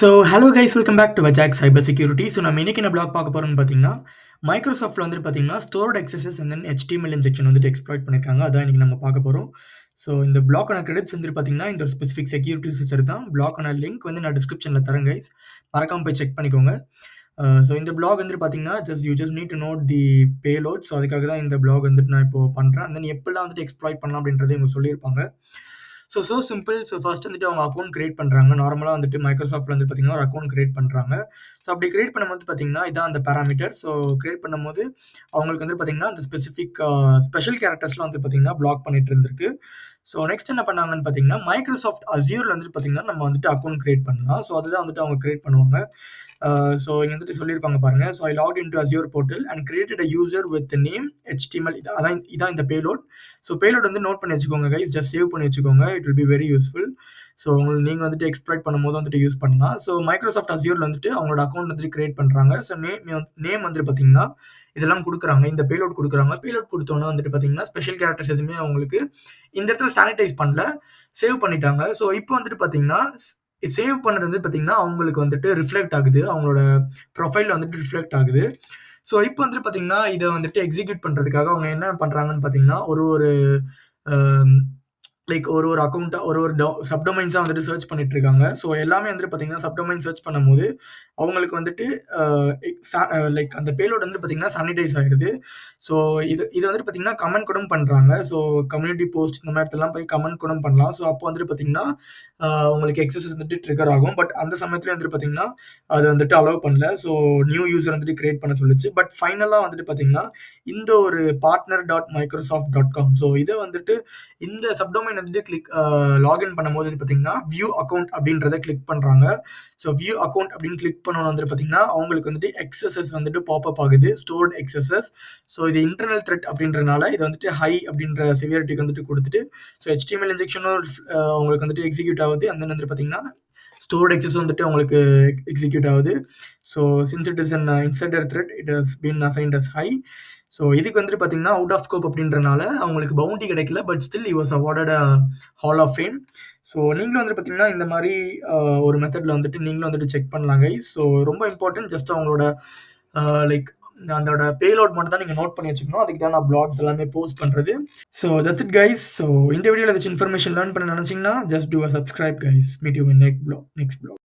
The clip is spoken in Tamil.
So hello guys welcome back to வஜாக் சைபர் செக்யூரிட்டி. ஸோ நம்ம இன்னைக்கு என்ன பிளாக் பார்க்க போறோம்னு பார்த்தீங்கன்னா, மைக்ரோசாஃப்ட்ல வந்துட்டு பார்த்தீங்கன்னா, stored XSS and then HTML injection வந்துட்டு எக்ஸ்ப்ளாய்ட் பண்ணியிருக்காங்க. அதான் இன்னைக்கு நம்ம பார்க்க போறோம். ஸோ இந்த பிளாக்கான கிரெடிட்ஸ் வந்துட்டு பார்த்தீங்கன்னா, இந்த ஒரு ஸ்பெசிஃபிக் செக்யூரிட்டி ஃபீச்சர் தான். பிளாக்கான லிங்க் வந்து நான் டிஸ்கிரிப்ஷன்ல தரேன் கைஸ். மறக்காம போய் செக் பண்ணிக்கோங்க. ஸோ இந்த பிளாக் வந்துட்டு பார்த்தீங்கன்னா, you just need to note the payload. So அதுக்காக தான் இந்த பிளாக் வந்துட்டு நான் இப்போ பண்றேன். அண்ட் தென் எப்படிலாம் வந்துட்டு எக்ஸ்ப்ளாய்ட் பண்ணலாம் அப்படின்றத இவங்க சொல்லியிருப்பாங்க. So simple. ஸோ ஃபர்ஸ்ட் வந்துட்டு அவங்க அக்கவுண்ட் கிரியேட் பண்ணுறாங்க. நார்மலாக வந்துட்டு மைக்ரோசாஃப்ட்ல வந்து பார்த்தீங்கன்னா, ஒரு அக்கவுண்ட் கிரியேட் பண்ணுறாங்க. ஸோ அப்படி கிரியேட் பண்ணும்போது பார்த்தீங்கன்னா, இதான் அந்த பேராமீட்டர். ஸோ கிரியேட் பண்ணும்போது அவங்களுக்கு வந்து பார்த்தீங்கன்னா, அந்த ஸ்பெஷல் கேரக்டர்ஸ்லாம் வந்து பார்த்தீங்கன்னா, பிளாக் பண்ணிட்டு இருந்திருக்கு. ஸோ நெக்ஸ்ட் என்ன பண்ணாங்கன்னு பார்த்தீங்கன்னா, மைக்ரோசாஃப்ட் அஸ்யூர்ல வந்துட்டு பார்த்தீங்கன்னா, நம்ம வந்துட்டு அக்கவுண்ட் கிரியேட் பண்ணலாம். ஸோ அதுதான் வந்துட்டு அவங்க கிரியேட் பண்ணுவாங்க. ஸோ இங்க வந்துட்டு சொல்லியிருப்பாங்க பாருங்க. So I locked into Azure portal and created a user with name HTML. இதான் இந்த பேலோட். ஸோ பேலோட் வந்து நோட் பண்ணி வச்சுக்கோங்க கைஸ். ஜஸ்ட் சேவ் பண்ணி வச்சுக்கோங்க. It will be very useful. So உங்களுக்கு நீங்க வந்துட்டு எக்ஸ்ப்ளாய்ட் பண்ணும்போது வந்துட்டு யூஸ் பண்ணலாம். ஸோ மைக்ரோசாஃப்ட் அஸ்யூர்ல வந்துட்டு அவங்களோட அக்கவுண்ட் வந்துட்டு கிரியேட் பண்றாங்க. ஸோ நேம் வந்துட்டு பார்த்தீங்கன்னா, இதெல்லாம் குடுக்குறாங்க. இந்த பேலோட் குடுக்குறாங்க. பேலோட் குடுத்தோனே வந்துட்டு பார்த்தீங்கன்னா, ஸ்பெஷல் கேரக்டர்ஸ் எதுவுமே அவங்களுக்கு இந்த இடத்துல சானிடைஸ் பண்ணல. சேவ் பண்ணிட்டாங்க. ஸோ இப்போ வந்துட்டு பார்த்தீங்கன்னா, சேவ் பண்ணது வந்து பார்த்தீங்கன்னா, அவங்களுக்கு வந்துட்டு ரிஃப்ளெக்ட் ஆகுது. அவங்களோட ப்ரொஃபைல்ல வந்துட்டு ரிஃப்ளெக்ட் ஆகுது. ஸோ இப்போ வந்துட்டு பார்த்தீங்கன்னா, இத வந்துட்டு எக்ஸிக்யூட் பண்றதுக்காக அவங்க என்ன பண்றாங்கன்னு பார்த்தீங்கன்னா, ஒரு ஒரு அ ஒரு ஒரு அக்கவுண்ட்டா ஒரு ஒரு சப்டொமைன்ஸா வந்துட்டு சர்ச் பண்ணிட்டு இருக்காங்க. ஸோ எல்லாமே வந்துட்டு பார்த்தீங்கன்னா, சப்டொமைன் சர்ச் பண்ணும்போது, அவங்களுக்கு வந்துட்டு அ அந்த பேலோட் வந்து பார்த்தீங்கன்னா, சானிடைஸ் ஆயிருது. ஸோ இது வந்துட்டு பார்த்தீங்கன்னா, கமெண்ட் கூட பண்றாங்க. ஸோ கம்யூனிட்டி போஸ்ட் இந்த மாரி இடத்துலலாம் போய் கமெண்ட் கூட பண்ணலாம். ஸோ அப்போ வந்துட்டு பார்த்தீங்கன்னா, உங்களுக்கு எக்ஸஸஸ் வந்துட்டு ட்ரிகர் ஆகும். பட் அந்த சமயத்துல வந்துட்டு பார்த்தீங்கன்னா, அது வந்துட்டு அலோவ் பண்ணல. ஸோ நியூ யூசர் வந்துட்டு கிரியேட் பண்ண சொல்லுச்சு. பட் ஃபைனலா வந்துட்டு பார்த்தீங்கன்னா, இந்த ஒரு partner.microsoft.com. ஸோ இத வந்துட்டு இந்த சப்டொமைன் வந்துட்டு லாகின் பண்ணும்போது வந்து பார்த்தீங்கன்னா, வியூ அக்கவுண்ட் அப்படின்றத கிளிக் பண்றாங்க. ஸோ வியூ அக்கவுண்ட் அப்படின்னு கிளிக் பண்ணோன வந்துட்டு பார்த்தீங்கன்னா, அவங்களுக்கு வந்துட்டு எக்ஸஸஸ் வந்துட்டு பாப்பப் ஆகுது. ஸ்டோர்ட் எக்ஸஸஸ். ஸோ இது இன்டர்னல் த்ரெட் அப்படின்றனால இத வந்துட்டு ஹை அப்படின்ற சிவியாரிட்டிக்கு வந்துட்டு குடுத்துட்டு, ஸோ HTML இன்ஜெக்ஷனும் அவங்களுக்கு வந்துட்டு எக்ஸிக்யூட் ஆகுது. அண்ட் தென் வந்துட்டு பார்த்தீங்கன்னா, ஸ்டோர்ட் எக்ஸஸ் வந்துட்டு அவங்களுக்கு எக்ஸிக்யூட் ஆகுது. So since it is an insider thread, it has been assigned as high. So இதுக்கு வந்துட்டு பார்த்தீங்கன்னா, அவுட் ஆஃப் ஸ்கோப் அப்படின்றனால அவங்களுக்கு பவுண்டி கிடைக்கல. But still he was awarded a hall of fame. So நீங்களும் வந்துட்டு பார்த்தீங்கன்னா, இந்த மாரி ஒரு மெத்தட்ல வந்துட்டு நீங்களும் வந்துட்டு செக் பண்ணலாம் கைஸ். ஸோ ரொம்ப இம்பார்ட்டன்ட். ஜஸ்ட் அவங்களோட அ லைக் அதோட பேலோட் மட்டும் தான் நீங்க நோட் பண்ணி வச்சுக்கணும். அதுக்கு தான் நான் பிளாக்ஸ் எல்லாமே போஸ்ட் பண்றது. So that's it guys. So இந்த வீடியோல ஏதாச்சும் இன்ஃபர்மேஷன் லேர்ன் பண்ண நினைச்சீங்கன்னா, just do a subscribe guys. Meet you in next block.